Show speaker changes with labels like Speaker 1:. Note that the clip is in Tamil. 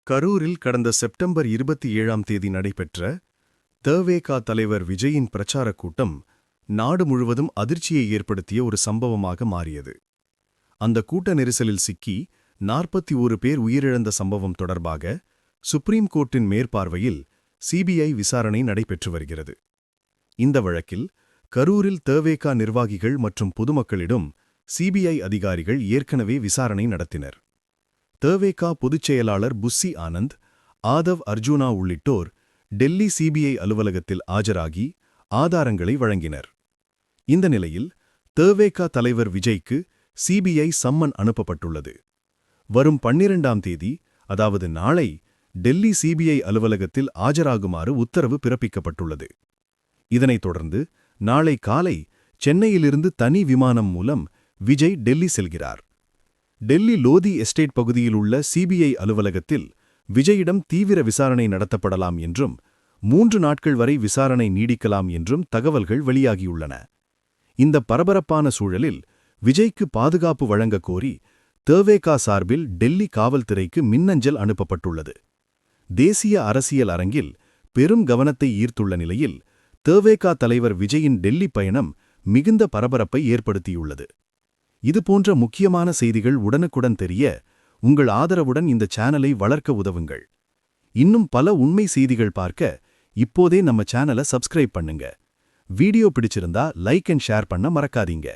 Speaker 1: கரூரில் கடந்த செப்டம்பர் 27ஆம் தேதி நடைபெற்ற தவேகா தலைவர் விஜயின் பிரச்சாரக் கூட்டம் நாடு முழுவதும் அதிர்ச்சியை ஏற்படுத்திய ஒரு சம்பவமாக மாறியது. அந்த கூட்ட நெரிசலில் சிக்கி 41 பேர் உயிரிழந்த சம்பவம் தொடர்பாக சுப்ரீம் கோர்ட்டின் மேற்பார்வையில் சிபிஐ விசாரணை நடைபெற்று வருகிறது. இந்த வழக்கில் கரூரில் தவேகா நிர்வாகிகள் மற்றும் பொதுமக்களிடம் சிபிஐ அதிகாரிகள் ஏற்கனவே விசாரணை நடத்தினர். தவேகா பொதுச் செயலாளர் புஸ்ஸி ஆனந்த், ஆதவ் அர்ஜுனா உள்ளிட்டோர் டெல்லி சிபிஐ அலுவலகத்தில் ஆஜராகி ஆதாரங்களை வழங்கினர். இந்த நிலையில் தவேகா தலைவர் விஜய்க்கு சிபிஐ சம்மன் அனுப்பப்பட்டுள்ளது. வரும் 12ஆம் தேதி, அதாவது நாளை, டெல்லி சிபிஐ அலுவலகத்தில் ஆஜராகுமாறு உத்தரவு பிறப்பிக்கப்பட்டுள்ளது. இதனைத் தொடர்ந்து நாளை காலை சென்னையிலிருந்து தனி விமானம் மூலம் விஜய் டெல்லி செல்கிறார். டெல்லி லோதி எஸ்டேட் பகுதியில் உள்ள சிபிஐ அலுவலகத்தில் விஜயிடம் தீவிர விசாரணை நடத்தப்படலாம் என்றும் 3 நாட்கள் வரை விசாரணை நீடிக்கலாம் என்றும் தகவல்கள் வெளியாகியுள்ளன. இந்த பரபரப்பான சூழலில் விஜய்க்கு பாதுகாப்பு வழங்கக் கோரி தவேகா சார்பில் டெல்லி காவல்துறைக்கு மின்னஞ்சல் அனுப்பப்பட்டுள்ளது. தேசிய அரசியல் அரங்கில் பெரும் கவனத்தை ஈர்த்துள்ள நிலையில் தவேகா தலைவர் விஜயின் டெல்லி பயணம் மிகுந்த பரபரப்பை ஏற்படுத்தியுள்ளது. இதுபோன்ற முக்கியமான செய்திகள் உடனுக்குடன் தெரிய உங்கள் ஆதரவுடன் இந்த சேனலை வளர்க்க உதவுங்கள். இன்னும் பல உண்மை செய்திகள் பார்க்க இப்போதே நம்ம சேனலை சப்ஸ்கிரைப் பண்ணுங்க. வீடியோ பிடிச்சிருந்தா லைக் அண்ட் ஷேர் பண்ண மறக்காதீங்க.